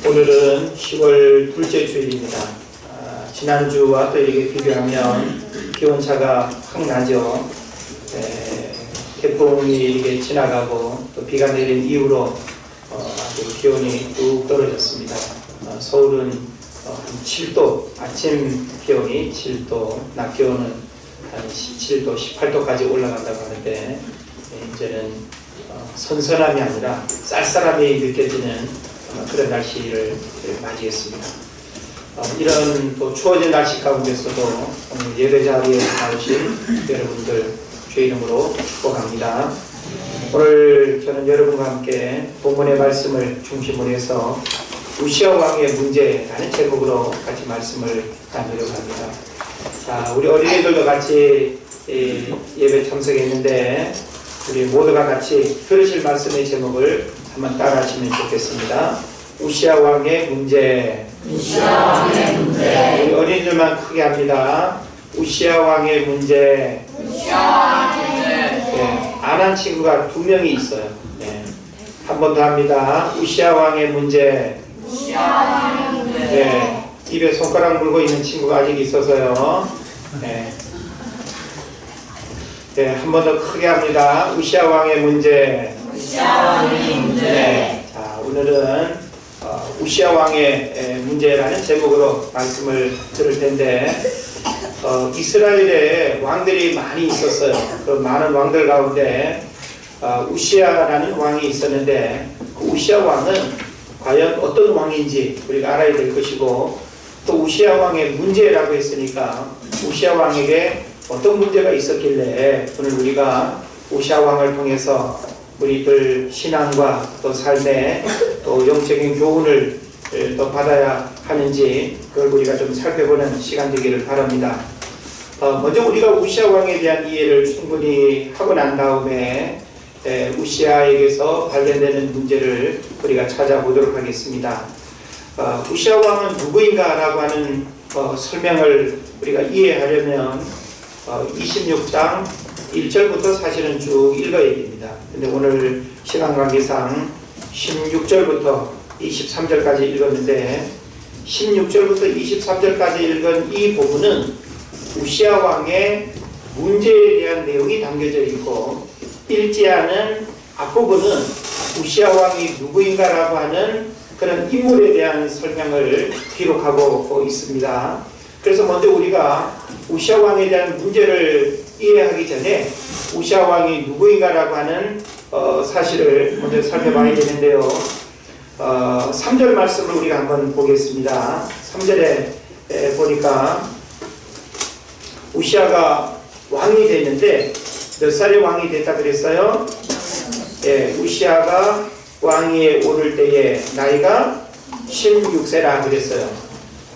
오늘은 10월 둘째 주일입니다. 지난주와 또 이렇게 비교하면 기온차가 확 나죠. 태풍이 이렇게 지나가고 또 비가 내린 이후로 아주 기온이 뚝 떨어졌습니다. 서울은 한 7도, 아침 기온이 7도, 낮 기온은 한 17도, 18도까지 올라간다고 하는데 이제는 선선함이 아니라 쌀쌀함이 느껴지는 그런 날씨를 맞이했습니다. 이런 또 추워진 날씨 가운데서도 오늘 예배 자리에 나오신 여러분들 주의 이름으로 축복합니다. 오늘 저는 여러분과 함께 본문의 말씀을 중심으로 해서 우시아 왕의 문제라는 제목으로 같이 말씀을 나누려고 합니다. 자, 우리 어린이들도 같이 예배 참석했는데 우리 모두가 같이 들으실 말씀의 제목을 한번 따라하시면 좋겠습니다. 우시아 왕의 문제. 우시아 왕의 문제. 우리 어린이들만 크게 합니다. 우시아 왕의 문제. 우시아 왕의 문제. 네, 안 한 친구가 2명이 있어요. 네. 한 번 더 합니다. 우시아 왕의 문제. 우시아 왕의 문제. 네, 입에 손가락 물고 있는 친구가 아직 있어서요. 네. 네, 한 번 더 크게 합니다. 우시아 왕의 문제. 우시아 왕의 문제. 네, 자, 오늘은 우시아 왕의 문제라는 제목으로 말씀을 들을 텐데 이스라엘에 왕들이 많이 있었어요. 그 많은 왕들 가운데 우시아라는 왕이 있었는데 그 우시아 왕은 과연 어떤 왕인지 우리가 알아야 될 것이고 또 우시아 왕의 문제라고 했으니까 우시아 왕에게 어떤 문제가 있었길래 오늘 우리가 우시아 왕을 통해서 우리들 신앙과 또 삶에 또 영적인 교훈을 또 받아야 하는지 그걸 우리가 좀 살펴보는 시간 되기를 바랍니다. 먼저 우리가 우시아 왕에 대한 이해를 충분히 하고 난 다음에 우시아에게서 발견되는 문제를 우리가 찾아보도록 하겠습니다. 우시아 왕은 누구인가 라고 하는 설명을 우리가 이해하려면 26장 1절부터 사실은 쭉 읽어야 됩니다. 근데 오늘 시간 관계상 16절부터 23절까지 읽었는데 16절부터 23절까지 읽은 이 부분은 우시아 왕의 문제에 대한 내용이 담겨져 있고 읽지 않은 앞부분은 우시아 왕이 누구인가 라고 하는 그런 인물에 대한 설명을 기록하고 있습니다. 그래서 먼저 우리가 우시아 왕에 대한 문제를 이해하기 전에 우시아 왕이 누구인가 라고 하는 사실을 먼저 살펴봐야 되는데요. 3절 말씀을 우리가 한번 보겠습니다. 3절에 보니까 우시아가 왕이 됐는데 몇 살에 왕이 됐다 그랬어요? 예, 우시아가 왕위에 오를 때에 나이가 16세라 그랬어요.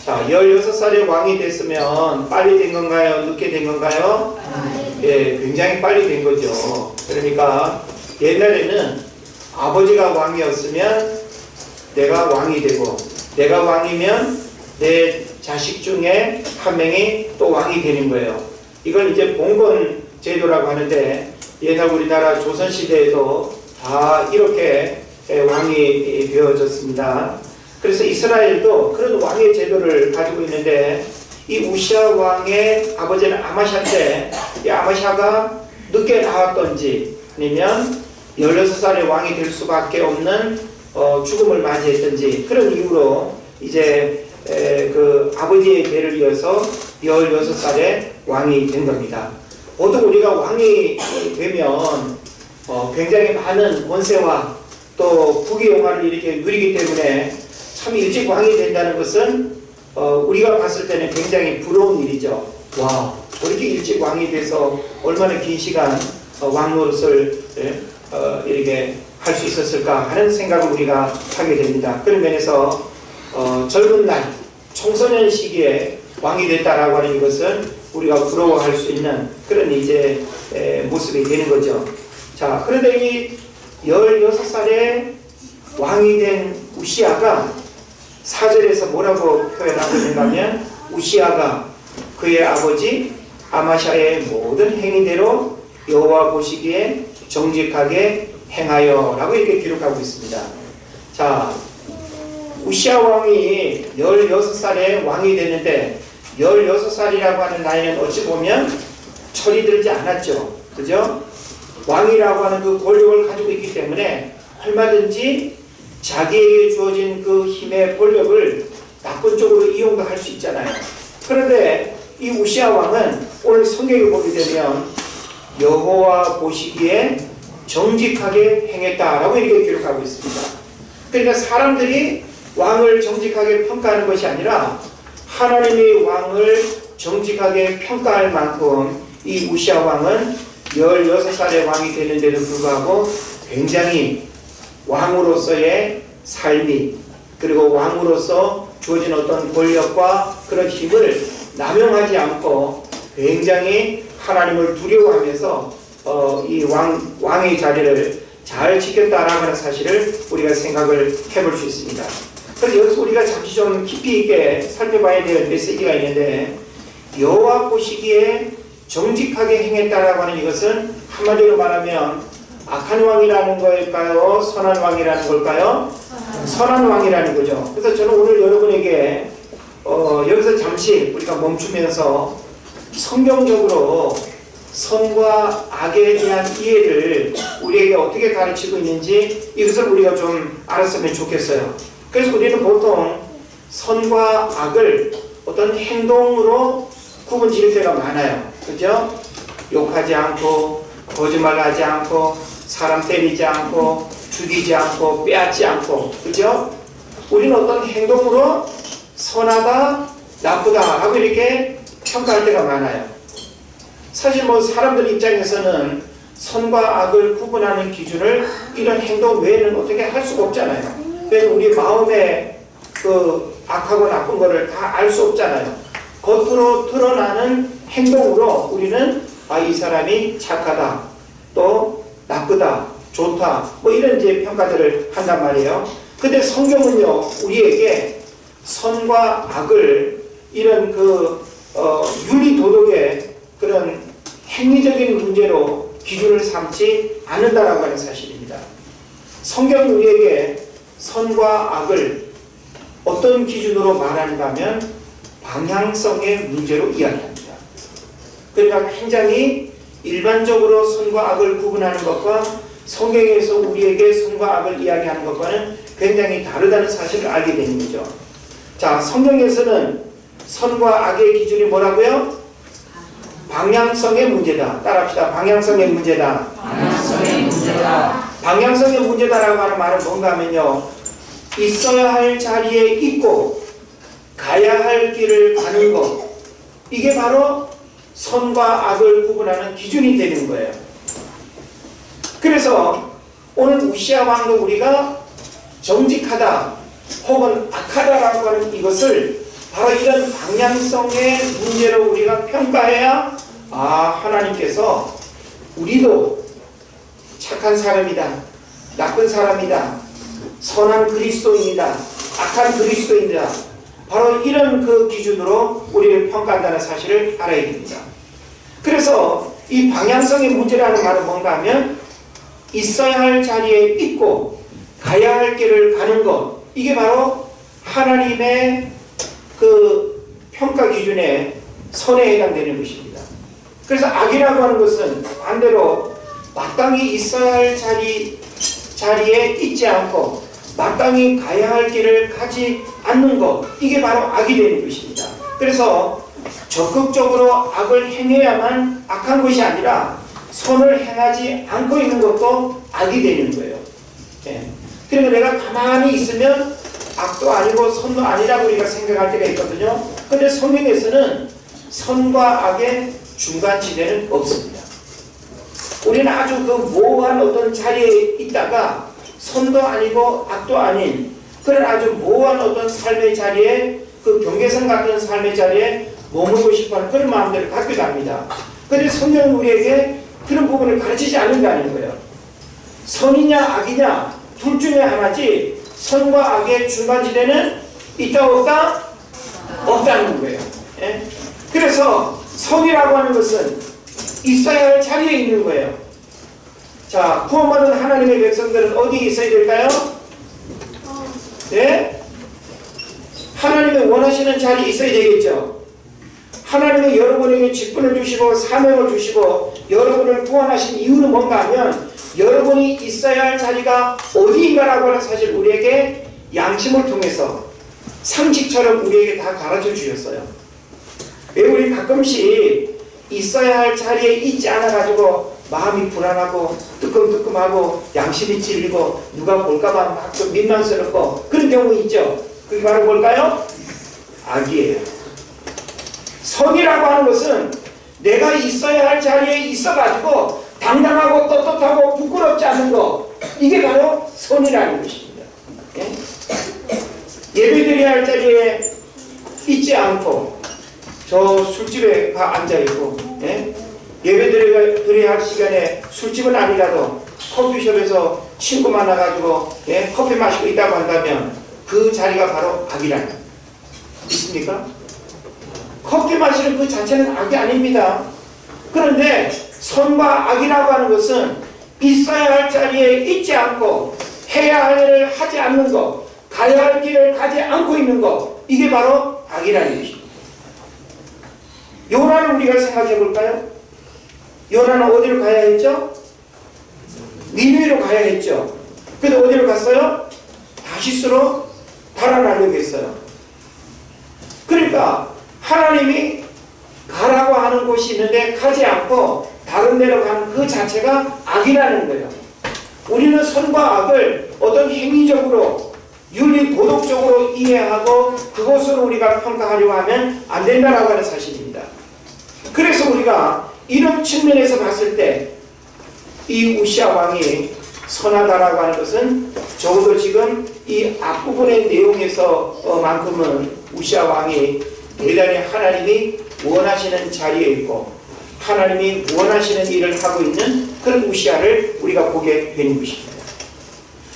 자, 16살에 왕이 됐으면 빨리 된 건가요? 늦게 된 건가요? 예, 굉장히 빨리 된 거죠. 그러니까 옛날에는 아버지가 왕이었으면 내가 왕이 되고 내가 왕이면 내 자식 중에 한 명이 또 왕이 되는 거예요. 이걸 이제 봉건 제도라고 하는데 옛날 우리나라 조선시대에도 다 이렇게 왕이 되어졌습니다. 그래서 이스라엘도 그런 왕의 제도를 가지고 있는데 이 우시아 왕의 아버지는 아마샤인데 이 아마샤가 늦게 나왔던지 아니면 16살에 왕이 될 수밖에 없는 죽음을 맞이했던지 그런 이유로 이제 그 아버지의 대를 이어서 16살에 왕이 된 겁니다. 보통 우리가 왕이 되면 굉장히 많은 권세와 또 부귀영화를 이렇게 누리기 때문에 참 일찍 왕이 된다는 것은 우리가 봤을 때는 굉장히 부러운 일이죠. 와, 저렇게 일찍 왕이 돼서 얼마나 긴 시간 왕 노릇을 이렇게 할 수 있었을까 하는 생각을 우리가 하게 됩니다. 그런 면에서 젊은 날 청소년 시기에 왕이 됐다라고 하는 이것은 우리가 부러워할 수 있는 그런 이제 모습이 되는 거죠. 자, 그런데 이 16살에 왕이 된 우시아가 4절에서 뭐라고 표현하고 있는가 하면 우시아가 그의 아버지 아마샤의 모든 행위대로 여호와 보시기에 정직하게 행하여 라고 이렇게 기록하고 있습니다. 자, 우시아 왕이 16살에 왕이 됐는데 16살이라고 하는 나이는 어찌 보면 철이 들지 않았죠. 그죠? 왕이라고 하는 그 권력을 가지고 있기 때문에 얼마든지 자기에게 주어진 그 힘의 권력을 나쁜 쪽으로 이용도 할 수 있잖아요. 그런데 이 우시아 왕은 오늘 성경에 보게 되면 여호와 보시기에 정직하게 행했다라고 이렇게 기록하고 있습니다. 그러니까 사람들이 왕을 정직하게 평가하는 것이 아니라 하나님의 왕을 정직하게 평가할 만큼 이 우시아 왕은 16살의 왕이 되는데도 불구하고 굉장히 왕으로서의 삶이, 그리고 왕으로서 주어진 어떤 권력과 그런 힘을 남용하지 않고 굉장히 하나님을 두려워하면서 이 왕의 자리를 잘 지켰다라는 하는 사실을 우리가 생각을 해볼 수 있습니다. 그래서 여기서 우리가 잠시 좀 깊이 있게 살펴봐야 될 메시지가 있는데, 여호와 보시기에 정직하게 행했다라고 하는 이것은 한마디로 말하면 악한 왕이라는 걸까요? 선한 왕이라는 걸까요? 선한 왕이라는 거죠. 그래서 저는 오늘 여러분에게 여기서 잠시 우리가 멈추면서 성경적으로 선과 악에 대한 이해를 우리에게 어떻게 가르치고 있는지 이것을 우리가 좀 알았으면 좋겠어요. 그래서 우리는 보통 선과 악을 어떤 행동으로 구분 지을 때가 많아요. 그죠? 욕하지 않고, 거짓말하지 않고, 사람 때리지 않고, 죽이지 않고, 빼앗지 않고, 그죠? 우리는 어떤 행동으로 선하다, 나쁘다 하고 이렇게 평가할 때가 많아요. 사실 뭐 사람들 입장에서는 선과 악을 구분하는 기준을 이런 행동 외에는 어떻게 할 수가 없잖아요. 그래서 우리 마음에 그 악하고 나쁜 거를 다 알 수 없잖아요. 겉으로 드러나는 행동으로 우리는 이 사람이 착하다, 또 나쁘다, 좋다, 뭐 이런 이제 평가들을 한단 말이에요. 근데 성경은요, 우리에게 선과 악을 이런 윤리 도덕의 그런 행위적인 문제로 기준을 삼지 않는다라고 하는 사실입니다. 성경은 우리에게 선과 악을 어떤 기준으로 말하는가 하면 방향성의 문제로 이야기합니다. 그러니까 굉장히 일반적으로 선과 악을 구분하는 것과 성경에서 우리에게 선과 악을 이야기하는 것과는 굉장히 다르다는 사실을 알게 되는 거죠. 자, 성경에서는 선과 악의 기준이 뭐라고요? 방향성의 문제다. 따라합시다. 방향성의 문제다. 방향성의 문제다. 방향성의 문제다라고 하는 말은 뭔가 하면요, 있어야 할 자리에 있고 가야 할 길을 가는 것, 이게 바로 선과 악을 구분하는 기준이 되는 거예요. 그래서 오늘 우시아 왕도 우리가 정직하다 혹은 악하다라고 하는 이것을 바로 이런 방향성의 문제로 우리가 평가해야 하나님께서 우리도 착한 사람이다, 나쁜 사람이다, 선한 그리스도인이다, 악한 그리스도인이다, 바로 이런 그 기준으로 우리를 평가한다는 사실을 알아야 됩니다. 그래서 이 방향성의 문제라는 말은 뭔가 하면 있어야 할 자리에 있고 가야 할 길을 가는 것, 이게 바로 하나님의 그 평가 기준의 선에 해당되는 것입니다. 그래서 악이라고 하는 것은 반대로 마땅히 있어야 할 자리에 있지 않고 마땅히 가야 할 길을 가지 않는 것, 이게 바로 악이 되는 것입니다. 그래서 적극적으로 악을 행해야만 악한 것이 아니라 선을 행하지 않고 있는 것도 악이 되는 거예요. 그러니까 내가 가만히 있으면 악도 아니고 선도 아니라고 우리가 생각할 때가 있거든요. 그런데 성경에서는 선과 악의 중간지대는 없습니다. 우리는 아주 그 모호한 어떤 자리에 있다가 선도 아니고 악도 아닌 그런 아주 모호한 어떤 삶의 자리에, 그 경계선 같은 삶의 자리에 머물고 싶어하는 그런 마음들을 갖기도 합니다. 그런데 성경은 우리에게 그런 부분을 가르치지 않는다는 거예요. 선이냐 악이냐 둘 중에 하나지 선과 악의 중간지대는 있다 없다? 없다는 거예요. 그래서 선이라고 하는 것은 있어야 할 자리에 있는 거예요. 자, 구원받은 하나님의 백성들은 어디에 있어야 될까요? 네? 원하시는 자리에 있어야 되겠죠. 하나님이 여러분에게 직분을 주시고 사명을 주시고 여러분을 구원하신 이유는 뭔가 하면 여러분이 있어야 할 자리가 어디인가라고 하는 사실 우리에게 양심을 통해서 상식처럼 우리에게 다 가르쳐 주셨어요. 왜 우리 가끔씩 있어야 할 자리에 있지 않아 가지고 마음이 불안하고 뜨끔뜨끔하고 양심이 찔리고 누가 볼까봐 막 좀 민망스럽고 그런 경우 있죠. 그게 바로 뭘까요? 악이에요. 선이라고 하는 것은 내가 있어야 할 자리에 있어가지고 당당하고 떳떳하고 부끄럽지 않은 거, 이게 바로 선이라는 것입니다. 예? 예배드려야 할 자리에 있지 않고 저 술집에 가 앉아있고, 예? 예배드려야 할 시간에 술집은 아니라도 커피숍에서 친구 만나가지고 예? 커피 마시고 있다고 한다면 그 자리가 바로 악이라는, 있습니까? 커피 마시는 그 자체는 악이 아닙니다. 그런데 선과 악이라고 하는 것은 있어야 할 자리에 있지 않고 해야 할 일을 하지 않는 것, 가야 할 길을 가지 않고 있는 것, 이게 바로 악이라는 것입니다. 요나는 우리가 생각해 볼까요? 요나는 어디로 가야 했죠? 니느웨로 가야 했죠. 근데 어디로 갔어요? 다시스로 달아나려고 했어요. 그러니까 하나님이 가라고 하는 곳이 있는데 가지 않고 다른 데로 가는 그 자체가 악이라는 거예요. 우리는 선과 악을 어떤 행위적으로 윤리 도덕적으로 이해하고 그것으로 우리가 평가하려고 하면 안 된다라고 하는 사실입니다. 그래서 우리가 이런 측면에서 봤을 때 이 우시아 왕이 선하다라고 하는 것은 적어도 지금 이 앞부분의 내용에서 만큼은 우시아 왕이 대단히 하나님이 원하시는 자리에 있고 하나님이 원하시는 일을 하고 있는 그런 우시아를 우리가 보게 되는 것입니다.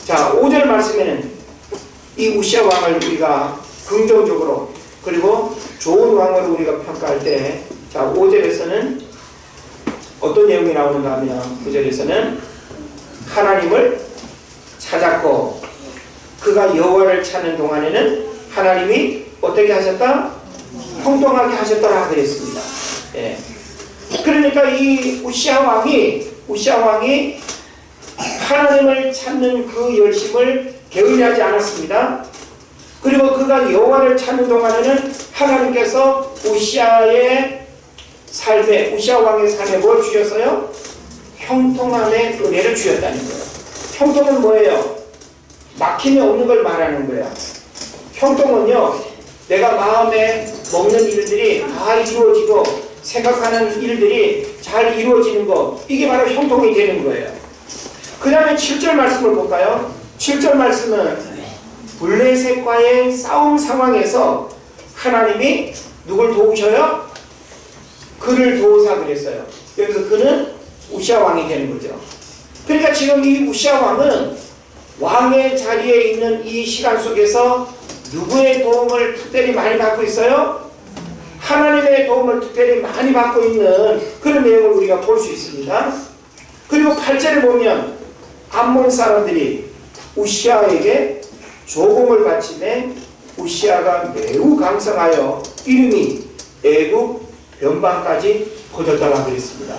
자, 5절 말씀에는 이 우시아 왕을 우리가 긍정적으로 그리고 좋은 왕으로 우리가 평가할 때, 자, 5절에서는 어떤 내용이 나오는가 하면 9절에서는 하나님을 찾았고 그가 여호와를 찾는 동안에는 하나님이 어떻게 하셨다? 형통하게 하셨더라 그랬습니다. 예. 그러니까 이 우시아 왕이 하나님을 찾는 그 열심을 게을리하지 않았습니다. 그리고 그가 여호와를 찾는 동안에는 하나님께서 우시아 왕의 삶에 뭘 주셨어요? 형통함의 은혜를 주셨다는 거예요. 형통은 뭐예요? 막힘이 없는 걸 말하는 거예요. 형통은요, 내가 마음에 먹는 일들이 다 이루어지고 생각하는 일들이 잘 이루어지는 거, 이게 바로 형통이 되는 거예요. 그 다음에 7절 말씀을 볼까요? 7절 말씀은 블레셋과의 싸움 상황에서 하나님이 누굴 도우셔요? 그를 도우사 그랬어요. 여기서 그는 우시아 왕이 되는 거죠. 그러니까 지금 이 우시아 왕은 왕의 자리에 있는 이 시간 속에서 누구의 도움을 특별히 많이 받고 있어요? 하나님의 도움을 특별히 많이 받고 있는 그런 내용을 우리가 볼 수 있습니다. 그리고 8절에 보면 암몬 사람들이 우시아에게 조공을 바치매 우시아가 매우 강성하여 이름이 애굽 변방까지 퍼졌다고 그랬습니다.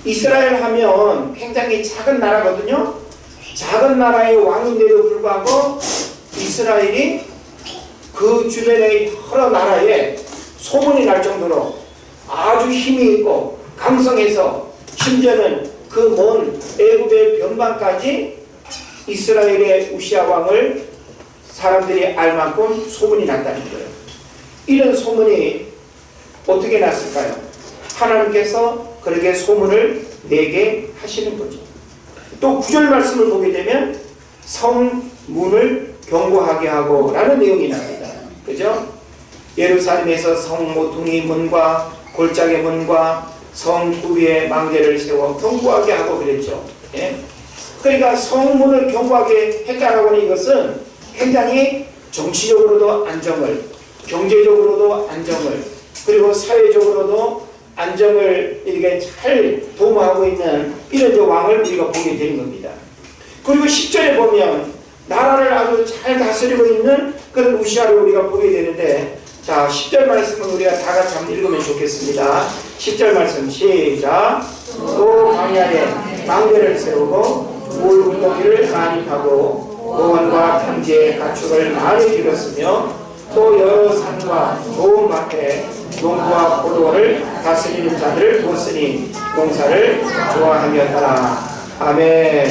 이스라엘 하면 굉장히 작은 나라거든요. 작은 나라의 왕인데도 불구하고 이스라엘이 그 주변의 여러 나라에 소문이 날 정도로 아주 힘이 있고 강성해서 심지어는 그 먼 애굽의 변방까지 이스라엘의 우시아 왕을 사람들이 알 만큼 소문이 났다는 거예요. 이런 소문이 어떻게 났을까요? 하나님께서 그렇게 소문을 내게 하시는 거죠. 또 9절 말씀을 보게 되면 성문을 견고하게 하고 라는 내용이 나옵니다. 그죠? 예루살렘에서 성 모퉁이 문과 골짜기 문과 성 위에 망대를 세워 견고하게 하고 그랬죠. 예? 그러니까 성문을 견고하게 했다라고 하는 이것은 굉장히 정치적으로도 안정을, 경제적으로도 안정을, 그리고 사회적으로도 안정을 이렇게 잘 도모하고 있는 이런 왕을 우리가 보게 되는 겁니다. 그리고 10절에 보면 나라를 아주 잘 다스리고 있는 그런 우시아를 우리가 보게 되는데, 자 10절 말씀은 우리가 다 같이 한번 읽으면 좋겠습니다. 10절 말씀 시작. 또 광야에 망대를 세우고 물 운동기를 많이 파고 공원과 평지에 가축을 많이 기렸으며 또 여러 산과 좋은 밭에 농부와 포도를 다스리는 자들을 두었으니 농사를 좋아하였더라. 아멘.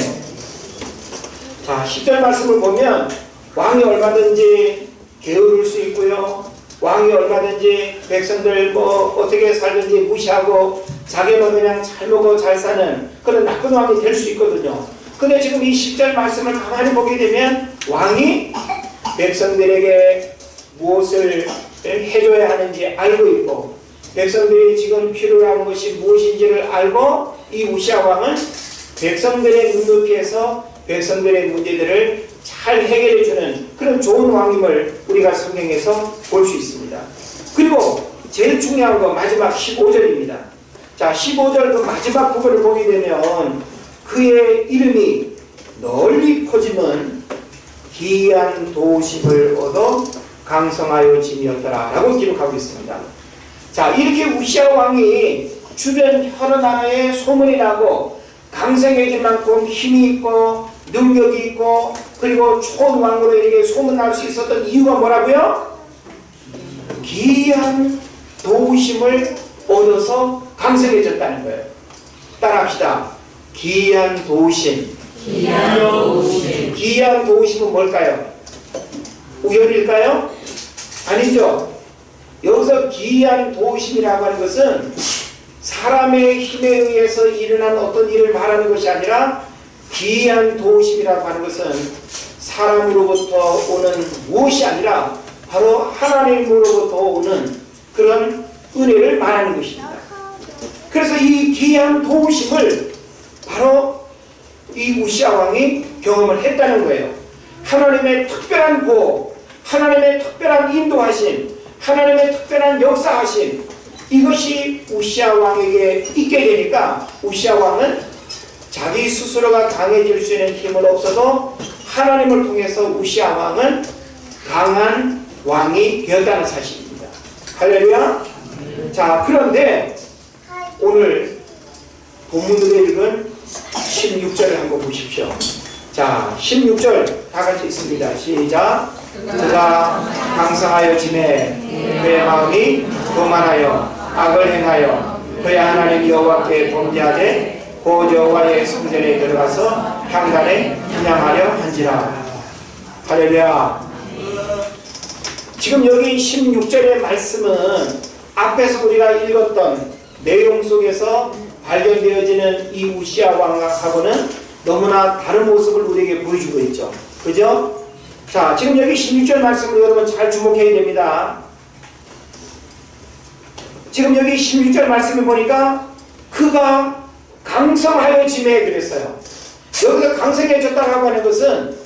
자 10절 말씀을 보면 왕이 얼마든지 게으를 수 있고요, 왕이 얼마든지 백성들 뭐 어떻게 살든지 무시하고 자기는 그냥 잘 먹어 잘 사는 그런 나쁜 왕이 될 수 있거든요. 근데 지금 이 10절 말씀을 가만히 보게 되면 왕이 백성들에게 무엇을 해줘야 하는지 알고 있고, 백성들이 지금 필요로 하는 것이 무엇인지를 알고, 이 우시아 왕은 백성들의 눈높이에서 백성들의 문제들을 잘 해결해주는 그런 좋은 왕임을 우리가 성경에서 볼 수 있습니다. 그리고 제일 중요한 건 마지막 15절입니다. 자 15절 그 마지막 부분을 보게 되면 그의 이름이 널리 퍼지면 기이한 도심을 얻어 강성하여 짐이었더라 라고 기록하고 있습니다. 자 이렇게 우시아 왕이 주변 여러 나라에 소문이 나고 강성해질 만큼 힘이 있고 능력이 있고 그리고 좋은 왕으로 이렇게 소문날 수 있었던 이유가 뭐라고요? 기이한 도우심을 얻어서 강성해졌다는 거예요. 따라합시다. 기이한 도우심. 기이한 도우심. 기이한 도우심은 뭘까요? 우연일까요? 아니죠. 여기서 기이한 도우심이라고 하는 것은 사람의 힘에 의해서 일어난 어떤 일을 말하는 것이 아니라, 기이한 도우심이라고 하는 것은 사람으로부터 오는 무엇이 아니라 바로 하나님으로부터 오는 그런 은혜를 말하는 것입니다. 그래서 이 기이한 도우심을 바로 이 우시아 왕이 경험을 했다는 거예요. 하나님의 특별한 보호, 하나님의 특별한 인도하심, 하나님의 특별한 역사하심, 이것이 우시아 왕에게 있게 되니까 우시아 왕은 자기 스스로가 강해질 수 있는 힘은 없어도 하나님을 통해서 우시아 왕은 강한 왕이 되었다는 사실입니다. 할렐루야. 자 그런데 오늘 본문으로 읽은 16절을 한번 보십시오. 자 16절 다 같이 읽습니다. 시작. 그가 강성하여 짐에 그의 마음이 교만하여 악을 행하여 그의 하나님 여호와께 범죄하되 곧 여호와의 성전에 들어가서 향단에 분향하려 한지라. 할렐루야. 지금 여기 16절의 말씀은 앞에서 우리가 읽었던 내용 속에서 발견되어지는 이 우시아 왕하고는 너무나 다른 모습을 우리에게 보여주고 있죠. 그죠? 자, 지금 여기 16절 말씀을 여러분 잘 주목해야 됩니다. 지금 여기 16절 말씀을 보니까 그가 강성하여 짐에 그랬어요. 여기서 강성해졌다고 하는 것은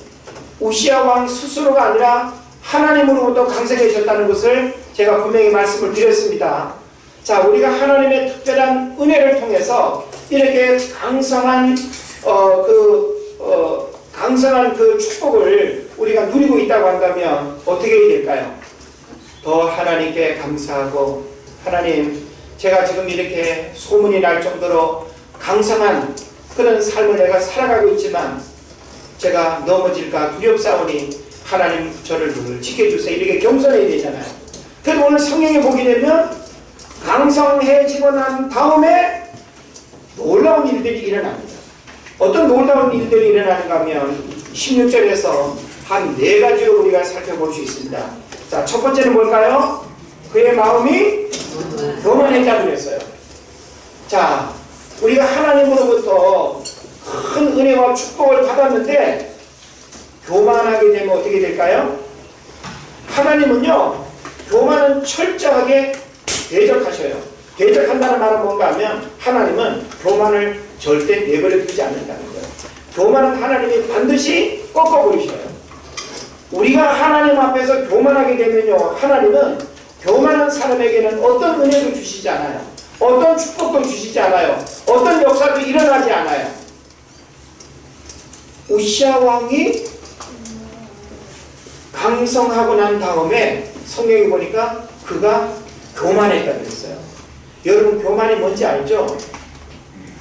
우시아 왕 스스로가 아니라 하나님으로부터 강성해졌다는 것을 제가 분명히 말씀을 드렸습니다. 자, 우리가 하나님의 특별한 은혜를 통해서 이렇게 강성한 그 축복을 우리가 누리고 있다고 한다면 어떻게 해야 될까요? 더 하나님께 감사하고, 하나님, 제가 지금 이렇게 소문이 날 정도로 강성한 그런 삶을 내가 살아가고 있지만 제가 넘어질까 두렵사오니 하나님 저를 늘 지켜주세요. 이렇게 겸손해야 되잖아요. 그래도 오늘 성경에 보게 되면 강성해지고 난 다음에 놀라운 일들이 일어납니다. 어떤 놀라운 일들이 일어나는가 하면 16절에서 한 4가지로 우리가 살펴볼 수 있습니다. 자, 첫 번째는 뭘까요? 그의 마음이 교만했다고 그랬어요. 자, 우리가 하나님으로부터 큰 은혜와 축복을 받았는데 교만하게 되면 어떻게 될까요? 하나님은요, 교만은 철저하게 대적하셔요. 대적한다는 말은 뭔가 하면 하나님은 교만을 절대 내버려 두지 않는다는 거예요. 교만은 하나님이 반드시 꺾어버리셔요. 우리가 하나님 앞에서 교만하게 되면요, 하나님은 교만한 사람에게는 어떤 은혜도 주시지 않아요. 어떤 축복도 주시지 않아요. 어떤 역사도 일어나지 않아요. 우시아 왕이 강성하고 난 다음에 성경에 보니까 그가 교만했다 그랬어요. 여러분 교만이 뭔지 알죠?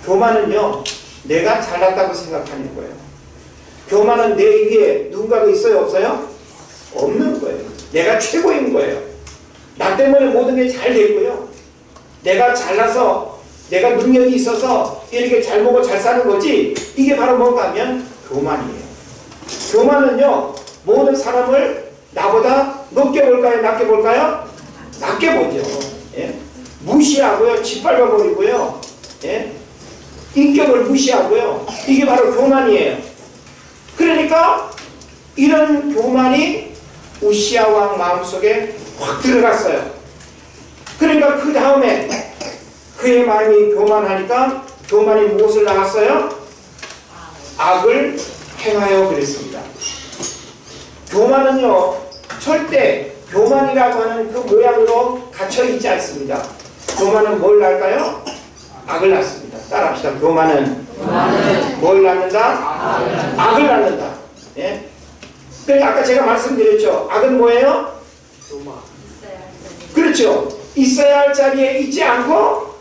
교만은요 내가 잘났다고 생각하는 거예요. 교만은 내 위에 누군가가 있어요 없어요? 없는 거예요. 내가 최고인 거예요. 나 때문에 모든 게 잘 됐고요. 내가 잘나서 내가 능력이 있어서 이렇게 잘 먹고 잘 사는 거지. 이게 바로 뭔가 하면 교만이에요. 교만은요 모든 사람을 나보다 높게 볼까요? 낮게 볼까요? 낮게 보죠. 예? 무시하고요. 짓밟아버리고요. 예? 인격을 무시하고요. 이게 바로 교만이에요. 그러니까 이런 교만이 우시야 왕 마음속에 확 들어갔어요. 그러니까 그 다음에 그의 마음이 교만하니까 교만이 무엇을 나갔어요? 악을 행하여 그랬습니다. 교만은요 절대 교만이라고 하는 그 모양으로 갇혀있지 않습니다. 교만은 뭘 낳을까요? 악을 낳습니다. 따라합시다. 교만은 뭘 낳는다? 악을 낳는다. 예? 그러니까 아까 제가 말씀드렸죠. 악은 뭐예요? 교만. 그렇죠. 있어야 할 자리에 있지 않고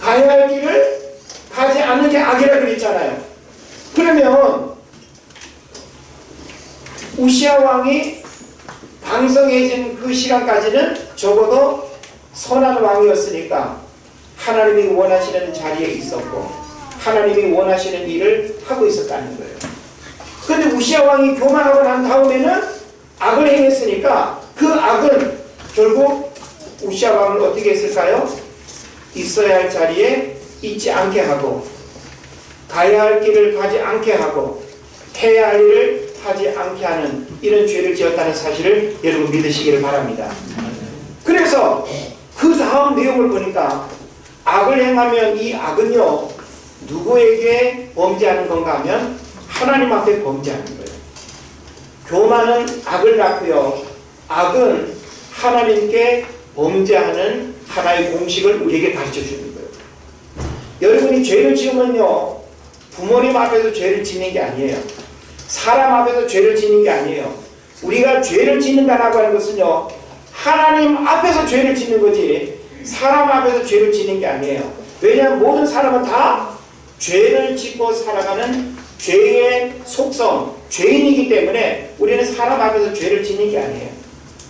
가야 할 길을 가지 않는 게 악이라 그랬잖아요. 그러면 우시야 왕이 강성해진 그 시간까지는 적어도 선한 왕이었으니까 하나님이 원하시는 자리에 있었고 하나님이 원하시는 일을 하고 있었다는 거예요. 그런데 우시야 왕이 교만하고 난 다음에는 악을 행했으니까 그 악은 결국 우시야 왕을 어떻게 했을까요? 있어야 할 자리에 있지 않게 하고 가야 할 길을 가지 않게 하고 해야 할 일을 하지 않게 하는 이런 죄를 지었다는 사실을 여러분 믿으시기를 바랍니다. 그래서 그 다음 내용을 보니까 악을 행하면 이 악은요 누구에게 범죄하는 건가 하면 하나님 앞에 범죄하는 거예요. 교만은 악을 낳고요 악은 하나님께 범죄하는 하나의 공식을 우리에게 가르쳐 주는 거예요. 여러분이 죄를 지으면요 부모님 앞에서 죄를 짓는 게 아니에요. 사람 앞에서 죄를 짓는 게 아니에요. 우리가 죄를 짓는다라고 하는 것은요 하나님 앞에서 죄를 짓는 거지 사람 앞에서 죄를 짓는 게 아니에요. 왜냐하면 모든 사람은 다 죄를 짓고 살아가는 죄의 속성, 죄인이기 때문에 우리는 사람 앞에서 죄를 짓는 게 아니에요.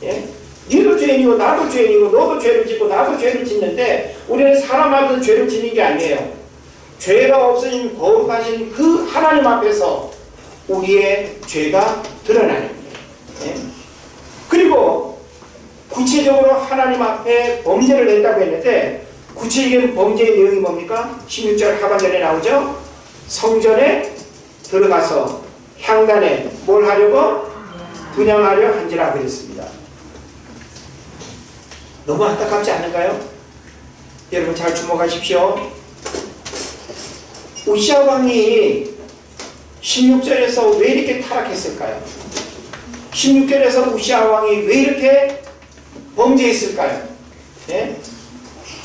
예? 니도 죄인이고 나도 죄인이고 너도 죄를 짓고 나도 죄를 짓는데 우리는 사람 앞에서 죄를 짓는 게 아니에요. 죄가 없으신 거룩하신 그 하나님 앞에서 우리의 죄가 드러나는 거예요. 예? 그리고 구체적으로 하나님 앞에 범죄를 했다고 했는데 구체적인 범죄의 내용이 뭡니까? 16절 하반절에 나오죠? 성전에 들어가서 향단에 뭘 하려고? 분향하려 한지라 그랬습니다. 너무 안타깝지 않은가요? 여러분 잘 주목하십시오. 우시야 왕이 16절에서 왜 이렇게 타락했을까요? 16절에서 우시야 왕이 왜 이렇게 범죄했을까요? 네?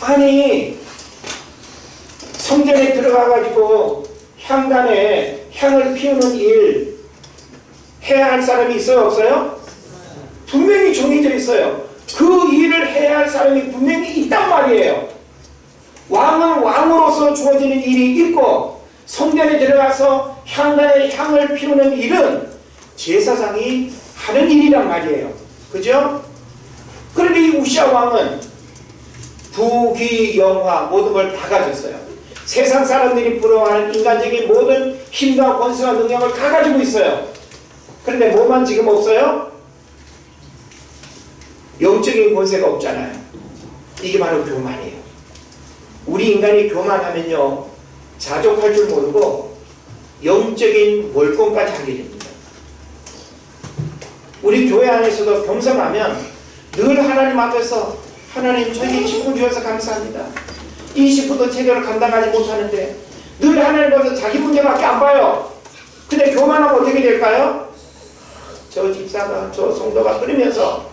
아니 성전에 들어가가지고 향단에 향을 피우는 일 해야 할 사람이 있어요 없어요? 분명히 정해져 있어요. 그 일을 해야 할 사람이 분명히 있단 말이에요. 왕은 왕으로서 주어지는 일이 있고 성전에 들어가서 향단에 향을 피우는 일은 제사장이 하는 일이란 말이에요. 그죠? 그런데 이 우시야 왕은 부귀영화 모든 걸 다 가졌어요. 세상 사람들이 부러워하는 인간적인 모든 힘과 권세와 능력을 다 가지고 있어요. 그런데 뭐만 지금 없어요? 영적인 권세가 없잖아요. 이게 바로 교만이에요. 우리 인간이 교만하면요 자족할 줄 모르고 영적인 몰공까지 하게 됩니다. 우리 교회 안에서도 겸손하면 늘 하나님 앞에서 하나님 저에게 직분 주셔서 감사합니다. 이 식구도 제대로 감당하지 못하는데 늘 하나님 앞에서 자기 문제밖에 안 봐요. 근데 교만하면 어떻게 될까요? 저 집사가 저 성도가 그러면서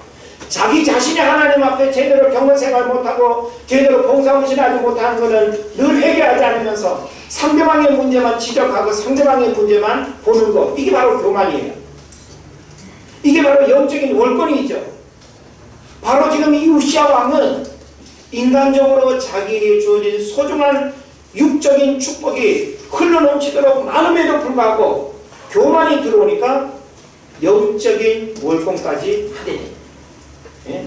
자기 자신이 하나님 앞에 제대로 경건생활 못하고 제대로 봉사훈신하지 못하는 것은 늘 회개하지 않으면서 상대방의 문제만 지적하고 상대방의 문제만 보는 것, 이게 바로 교만이에요. 이게 바로 영적인 월권이죠. 바로 지금 이 우시아 왕은 인간적으로 자기에게 주어진 소중한 육적인 축복이 흘러넘치도록 많음에도 불구하고 교만이 들어오니까 영적인 월권까지 하게 됩니다. 예?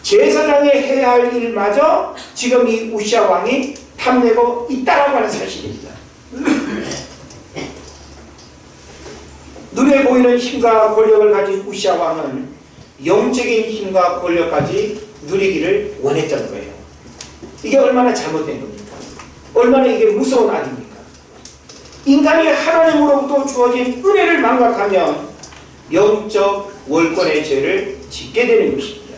제사장이 해야 할 일마저 지금 이 우시아 왕이 탐내고 있다라고 하는 사실입니다. 눈에 보이는 힘과 권력을 가진 우시아 왕은 영적인 힘과 권력까지 누리기를 원했던 거예요. 이게 얼마나 잘못된 겁니까? 얼마나 이게 무서운 악입니까? 인간이 하나님으로부터 주어진 은혜를 망각하면 영적 월권의 죄를 짓게 되는 것입니다.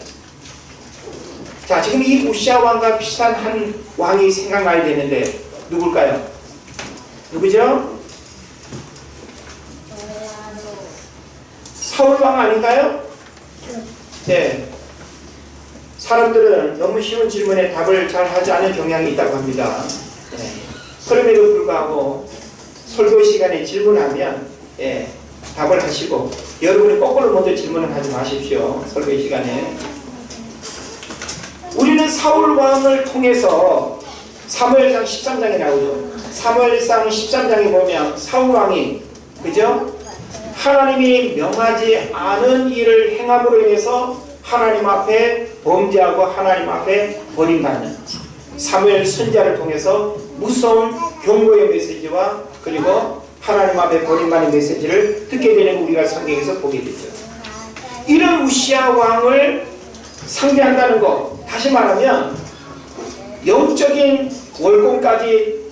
자, 지금 이 우시아 왕과 비슷한 한 왕이 생각나야 되는데 누굴까요? 누구죠? 사울 왕 아닌가요? 네. 사람들은 너무 쉬운 질문에 답을 잘 하지 않는 경향이 있다고 합니다. 네. 그럼에도 불구하고 설교 시간에 질문하면 답을 하시고, 여러분이 거꾸로 먼저 질문을 하지 마십시오. 설교 시간에. 우리는 사울 왕을 통해서 사무엘상 13장에 나오죠. 사무엘상 13장에 보면 사울 왕이, 그죠? 하나님이 명하지 않은 일을 행함으로 인해서 하나님 앞에 범죄하고 하나님 앞에 버림받는 사무엘 선지자를 통해서 무서운 경고의 메시지와 그리고 하나님 앞에 버림받는 메시지를 듣게 되는 우리가 성경에서 보게 되죠. 이런 우시아 왕을 상대한다는 것, 다시 말하면 영적인 월권까지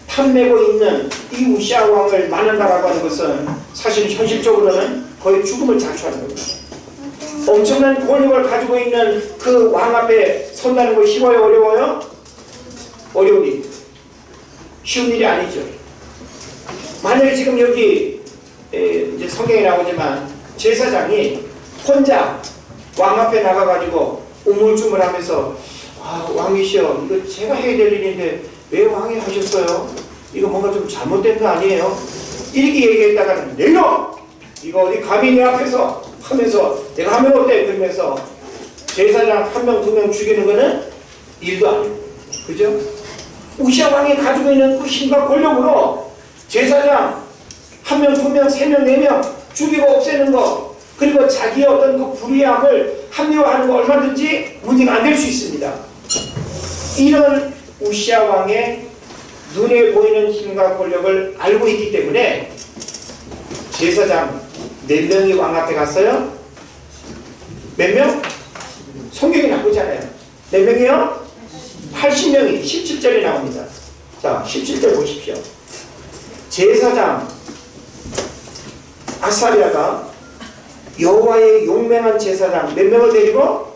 탐내고 있는 이 우시아 왕을 만난다라고 하는 것은 사실 현실적으로는 거의 죽음을 자초하는 겁니다. 엄청난 권력을 가지고 있는 그 왕 앞에 선다는 거 쉬워요? 어려워요? 어려운 일. 쉬운 일이 아니죠. 만약에 지금 여기 이제 성경에 나오지만 제사장이 혼자 왕 앞에 나가가지고 우물쭈물하면서 왕이시여, 이거 제가 해야 될 일인데 왜 왕이 하셨어요? 이거 뭔가 좀 잘못된 거 아니에요? 이렇게 얘기했다가는 내려! 이거 어디 감히 내 앞에서 하면서 내가 하면 어때? 그러면서 제사장 1명, 2명 죽이는 거는 일도 아니고, 그죠? 우시아 왕이 가지고 있는 그 힘과 권력으로 제사장 1명, 2명, 3명, 4명 죽이고 없애는 거, 그리고 자기의 어떤 그 불의함을 합리화하는 거 얼마든지 문제가 안 될 수 있습니다. 이런 우시아 왕의 눈에 보이는 힘과 권력을 알고 있기 때문에 제사장 몇 명이 왕 앞에 갔어요? 몇 명? 성경이 나오지 않아요. 몇 명이요? 80명이 17절에 나옵니다. 자, 17절 보십시오. 제사장 아사랴가 여호와의 용맹한 제사장 몇 명을 데리고?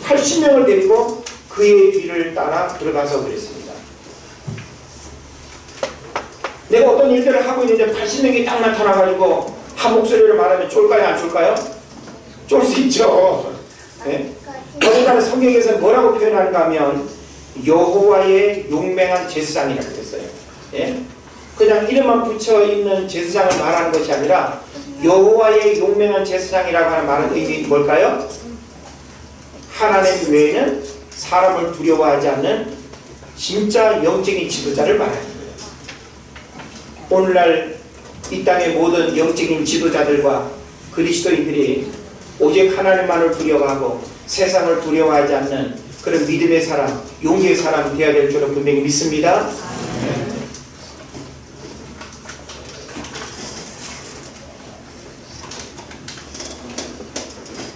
80명을 데리고 그의 뒤를 따라 들어가서 그랬습니다. 내가 어떤 일들을 하고 있는데 80명이 딱 나타나가지고 한 목소리로 말하면 쫄까요? 안 쫄까요? 쫄 수 있죠. 네? 어딘가는 성경에서 뭐라고 표현하는가 하면 여호와의 용맹한 제사장이라고 했어요. 예? 그냥 이름만 붙여 있는 제사장을 말하는 것이 아니라 여호와의 용맹한 제사장이라고 하는 말은 의미 뭘까요? 하나님 외에는 사람을 두려워하지 않는 진짜 영적인 지도자를 말하는 거예요. 오늘날 이 땅의 모든 영적인 지도자들과 그리스도인들이 오직 하나님만을 두려워하고 세상을 두려워하지 않는 그런 믿음의 사람, 용기의 사람 되어야 될 줄로 분명히 믿습니다.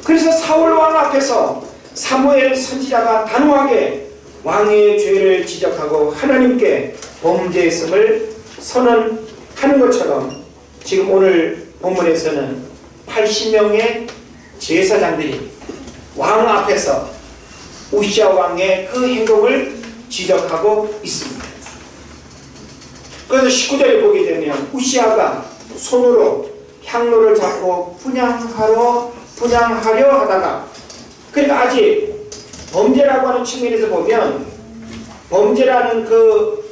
그래서 사울 왕 앞에서 사무엘 선지자가 단호하게 왕의 죄를 지적하고 하나님께 범죄했음을 선언하는 것처럼 지금 오늘 본문에서는 80명의 제사장들이 왕 앞에서 우시아 왕의 그 행동을 지적하고 있습니다. 그래서 19절에 보게 되면 우시아가 손으로 향로를 잡고 분향하려 하다가, 그러니까 아직 범죄라고 하는 측면에서 보면 범죄라는 그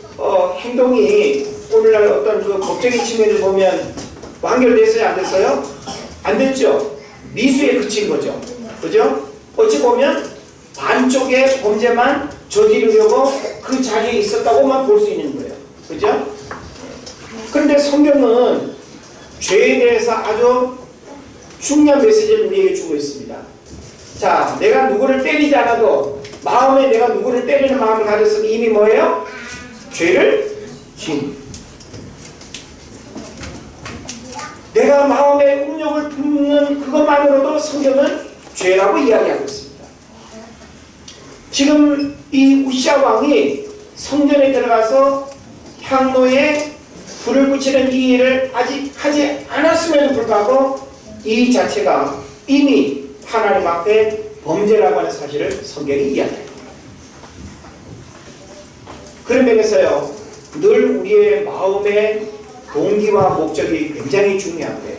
행동이 오늘날 어떤 그 법적인 측면에서 보면 완결됐어요? 안 됐어요? 안 됐죠? 미수에 그친 거죠. 그죠? 어찌 보면 반쪽의 범죄만 저지르려고 그 자리에 있었다고만 볼 수 있는 거예요. 그죠? 그런데 성경은 죄에 대해서 아주 중요한 메시지를 우리에게 주고 있습니다. 자, 내가 누구를 때리지 않아도 마음에 내가 누구를 때리는 마음을 가졌으면 이미 뭐예요? 죄를 지은. 내가 마음에 음욕을 품는 그것만으로도 성경은 죄라고 이야기하고 있습니다. 지금 이 우시아 왕이 성전에 들어가서 향로에 불을 붙이는 이 일을 아직 하지 않았음에도 불구하고 이 자체가 이미 하나님 앞에 범죄라고 하는 사실을 성경이 이야기합니다. 그런 면에서요, 늘 우리의 마음의 동기와 목적이 굉장히 중요한데,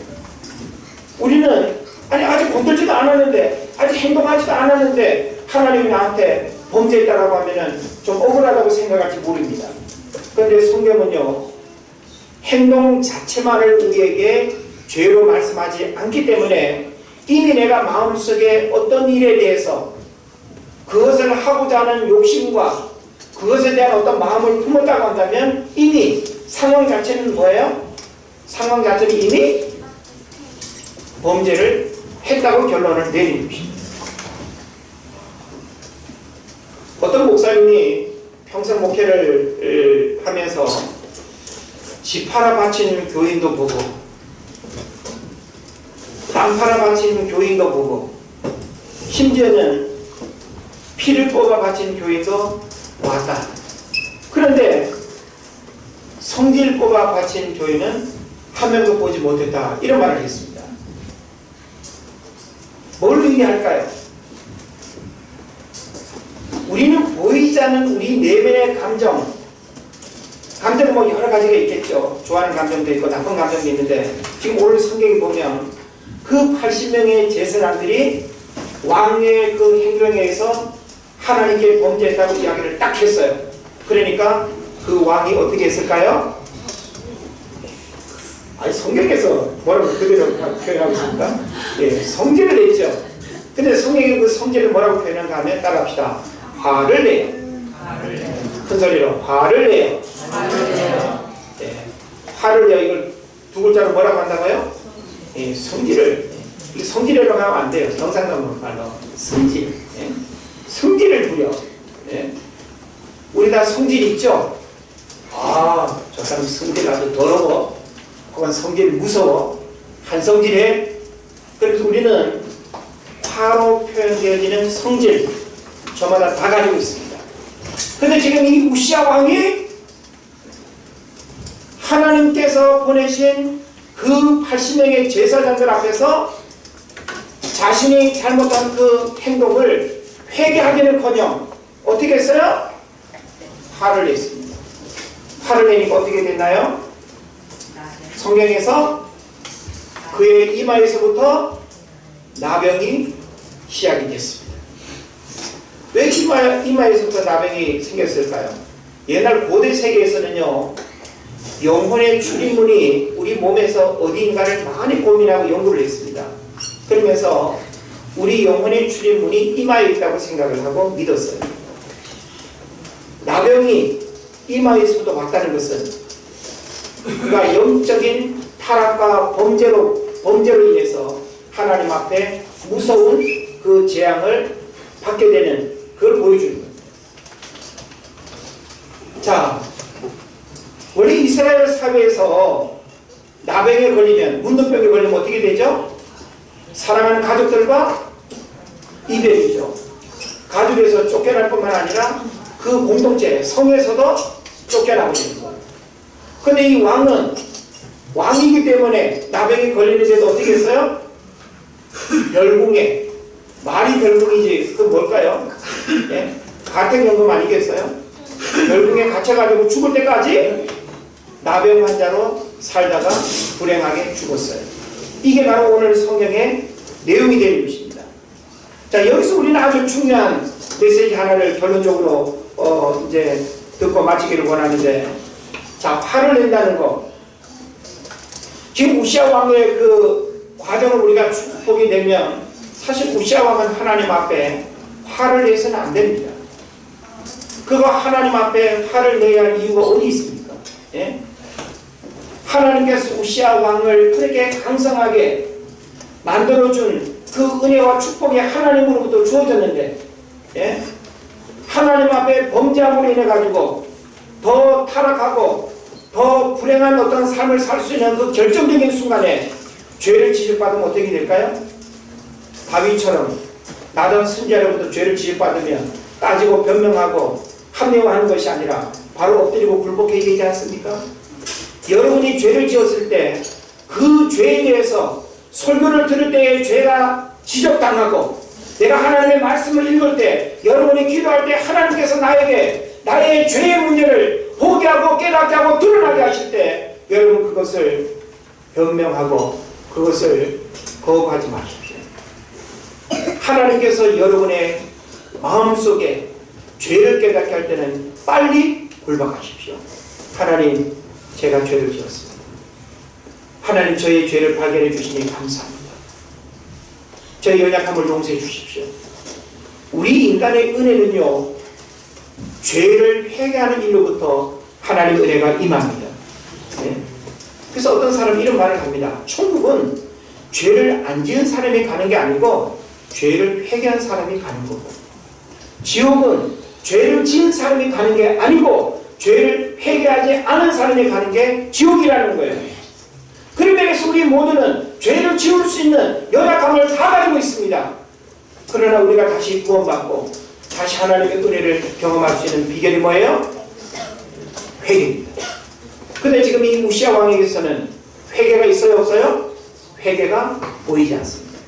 우리는 아직 건들지도 않았는데, 아직 행동하지도 않았는데 하나님이 나한테 범죄했다라고 하면은 좀 억울하다고 생각할지 모릅니다. 그런데 성경은요, 행동 자체만을 우리에게 죄로 말씀하지 않기 때문에 이미 내가 마음속에 어떤 일에 대해서 그것을 하고자 하는 욕심과 그것에 대한 어떤 마음을 품었다고 한다면 이미 상황 자체는 뭐예요? 상황 자체는 이미 범죄를 했다고 결론을 내리는 것입니다. 어떤 목사님이 평생 목회를 하면서 집 팔아 바치는 교인도 보고 땅 팔아 바치는 교인도 보고 심지어는 피를 뽑아 바치는 교인도 왔다. 그런데 성질 뽑아 바친 교인은 한 명도 보지 못했다. 이런 말을 했습니다. 뭘 의미할까요? 우리는 보이지 않는 우리 내면의 감정은 뭐 여러 가지가 있겠죠. 좋아하는 감정도 있고 나쁜 감정도 있는데 지금 오늘 성경에 보면 그 80명의 제사장들이 왕의 그 행동에 의해서 하나님께 범죄했다고 이야기를 딱 했어요. 그러니까 그 왕이 어떻게 했을까요? 성경에서 뭐라고 그대로 표현하고 있습니까? 예, 성질을 냈죠. 근데 성경이 그 성질을 뭐라고 표현한가 하면 따라합시다. 화를 내요. 큰 소리로 화를 내요. 예, 화를 내요. 이걸 두 글자로 뭐라고 한다고요? 예, 성질을. 이 성질이라고 하면 안 돼요. 경상도 말로 성질. 예? 성질을 부려. 예? 우리 다 성질 있죠? 저 사람 성질 아주 더러워. 혹은 성질 무서워. 한성질해. 그래서 우리는 화로 표현되어지는 성질 저마다 다 가지고 있습니다. 그런데 지금 이 우시아 왕이 하나님께서 보내신 그 80명의 제사장들 앞에서 자신이 잘못한 그 행동을 회개하기는커녕 어떻게 했어요? 화를 냈습니다. 화를 내니까 어떻게 됐나요? 성경에서 그의 이마에서부터 나병이 시작이 됐습니다. 왜 이마에서부터 나병이 생겼을까요? 옛날 고대 세계에서는요, 영혼의 출입문이 우리 몸에서 어디인가를 많이 고민하고 연구를 했습니다. 그러면서 우리 영혼의 출입문이 이마에 있다고 생각을 하고 믿었어요. 나병이 이마에서부터 왔다는 것은 그가 영적인 타락과 범죄로 인해서 하나님 앞에 무서운 그 재앙을 받게 되는 그걸 보여주는 거예요. 자, 원래 이스라엘 사회에서 나병에 걸리면, 문둥병에 걸리면 어떻게 되죠? 사랑하는 가족들과 이별이죠. 가족에서 쫓겨날 뿐만 아니라 그 공동체, 성에서도 쫓겨나버리는 거예요. 근데 이 왕은 왕이기 때문에 나병이 걸리는데도 어떻게 했어요? 별궁에, 말이 별궁이지, 그 뭘까요? 예? 가택연금 아니겠어요? 별궁에 갇혀가지고 죽을 때까지 나병 환자로 살다가 불행하게 죽었어요. 이게 바로 오늘 성경의 내용이 되는 것입니다. 자, 여기서 우리는 아주 중요한 메시지 하나를 결론적으로 이제 듣고 마치기를 원하는데, 자, 화를 낸다는 거. 지금 우시아 왕의 그 과정을 우리가 쭉 보게 되면 사실 우시아 왕은 하나님 앞에 화를 내서는 안 됩니다. 그거 하나님 앞에 화를 내야 할 이유가 어디 있습니까? 예? 하나님께서 우시아 왕을 그렇게 강성하게 만들어준 그 은혜와 축복이 하나님으로부터 주어졌는데, 예? 하나님 앞에 범죄함으로 인해 가지고 더 타락하고 더 불행한 어떤 삶을 살 수 있는 그 결정적인 순간에 죄를 지적받으면 어떻게 될까요? 다윗처럼 나던 선지자로부터 죄를 지적받으면 따지고 변명하고 합리화하는 것이 아니라 바로 엎드리고 굴복해야 되지 않습니까? 여러분이 죄를 지었을 때 그 죄에 대해서 설교를 들을 때의 죄가 지적당하고 내가 하나님의 말씀을 읽을 때 여러분이 기도할 때 하나님께서 나에게 나의 죄의 문제를 보게 하고 깨닫게 하고 드러나게 하실 때 여러분 그것을 변명하고 그것을 거부하지 마십시오. 하나님께서 여러분의 마음속에 죄를 깨닫게 할 때는 빨리 굴복하십시오. 하나님, 제가 죄를 지었습니다. 하나님, 저의 죄를 발견해 주시니 감사합니다. 저의 연약함을 용서해 주십시오. 우리 인간의 은혜는요, 죄를 회개하는 일로부터 하나님의 은혜가 임합니다. 네? 그래서 어떤 사람이 이런 말을 합니다. 천국은 죄를 안 지은 사람이 가는 게 아니고 죄를 회개한 사람이 가는 거고, 지옥은 죄를 지은 사람이 가는 게 아니고 죄를 회개하지 않은 사람이 가는 게 지옥이라는 거예요. 그러면서 우리 모두는 죄를 지을 수 있는 연약함을 다 가지고 있습니다. 그러나 우리가 다시 구원받고 다시 하나님의 은혜를 경험할 수 있는 비결이 뭐예요? 회개입니다. 근데 지금 이 우시아 왕에게서는 회개가 있어요, 없어요? 회개가 보이지 않습니다.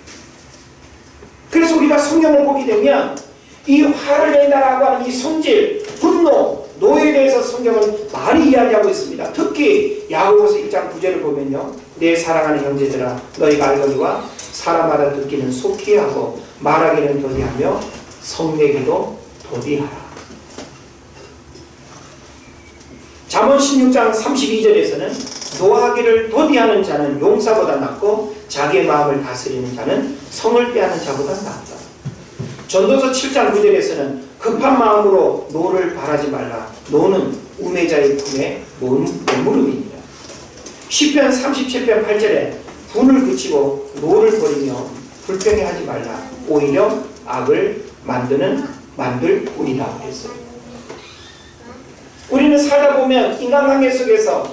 그래서 우리가 성경을 보게 되면 이 화를 낸다라고 하는 이 성질, 분노, 노예에 대해서 성경은 많이 이야기하고 있습니다. 특히 야고보서 1장 9절을 보면요, 내 사랑하는 형제들아 너희가 알거니와 사람마다 듣기는 속히 하고 말하기는 더디하며 성내기도 더디하라. 잠언 16장 32절에서는 노하기를 더디하는 자는 용사보다 낫고 자기의 마음을 다스리는 자는 성을 빼앗는 자보다 낫다. 전도서 7장 9절에서는 급한 마음으로 노를 바라지 말라. 노는 우매자의 품에 몸무름입니다. 시편 37편 8절에 분을 그치고 노를 버리며 불평해 하지 말라. 오히려 악을 만들 뿐이다. 그랬어요. 우리는 살다 보면 인간관계 속에서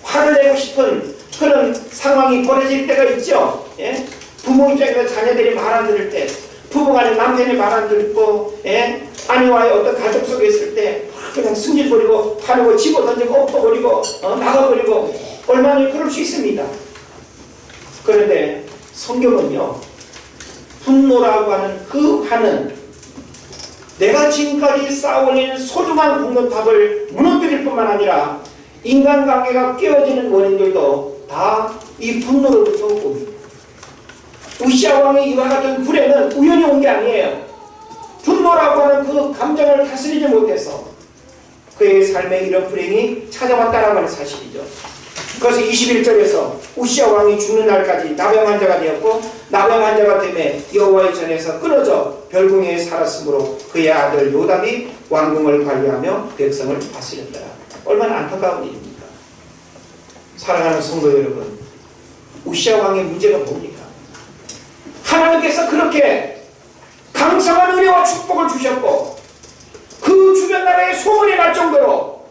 화를 내고 싶은 그런 상황이 벌어질 때가 있죠. 예? 부모 입장에서 자녀들이 말 안 들을 때, 부부간에 남편이 말 안 듣고, 예? 아내와의 어떤 가족 속에 있을 때 그냥 승질버리고 화내고 집어던지고 엎어버리고 나가버리고 얼마나 그럴 수 있습니다. 그런데 성경은요, 분노라고 하는 그 화는 내가 지금까지 쌓아올린 소중한 공동탑을 무너뜨릴 뿐만 아니라 인간관계가 깨어지는 원인들도 다 이 분노로부터 옵니다. 우시아 왕의 이와 같은 불행은 우연히 온 게 아니에요. 분노라고 하는 그 감정을 다스리지 못해서 그의 삶에 이런 불행이 찾아왔다라고 하는 사실이죠. 그래서 21절에서 우시아 왕이 죽는 날까지 나병 환자가 되었고, 나병 환자가 되매 여호와의 전에서 끊어져 별궁에 살았으므로 그의 아들 요담이 왕궁을 관리하며 백성을 다스렸더라. 얼마나 안타까운 일입니까? 사랑하는 성도 여러분, 우시아 왕의 문제가 뭡니까? 하나님께서 그렇게 강성한 은혜와 축복을 주셨고 그 주변 나라에 소문이 날 정도로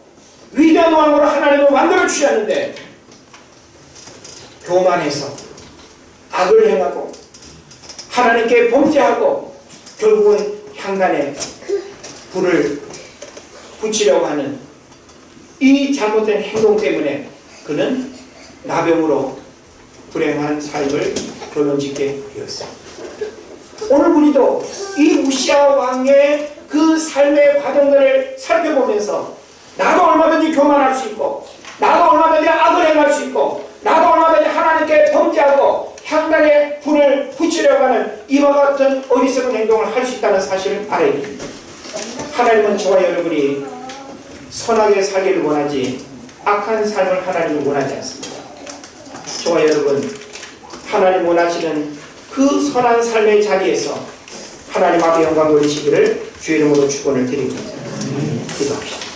위대한 왕으로 하나님을 만들어 주셨는데 교만해서 악을 행하고 하나님께 범죄하고 결국은 향단에 불을 붙이려고 하는 이 잘못된 행동 때문에 그는 나병으로 불행한 삶을 결론짓게 되었습니다. 오늘 우리도 이 우시아 왕의 그 삶의 과정들을 살펴보면서 나도 얼마든지 교만할 수 있고, 나도 얼마든지 악을 행할 수 있고, 나도 얼마든지 하나님께 범죄하고 향단에 불을 붙이려고 하는 이와 같은 어리석은 행동을 할 수 있다는 사실을 알아야 됩니다. 하나님은 저와 여러분이 선하게 살기를 원하지 악한 삶을 하나님은 원하지 않습니다. 저와 여러분, 하나님 원하시는 그 선한 삶의 자리에서 하나님 앞에 영광 돌리시기를 주의 이름으로 축원을 드립니다. 기도합시다.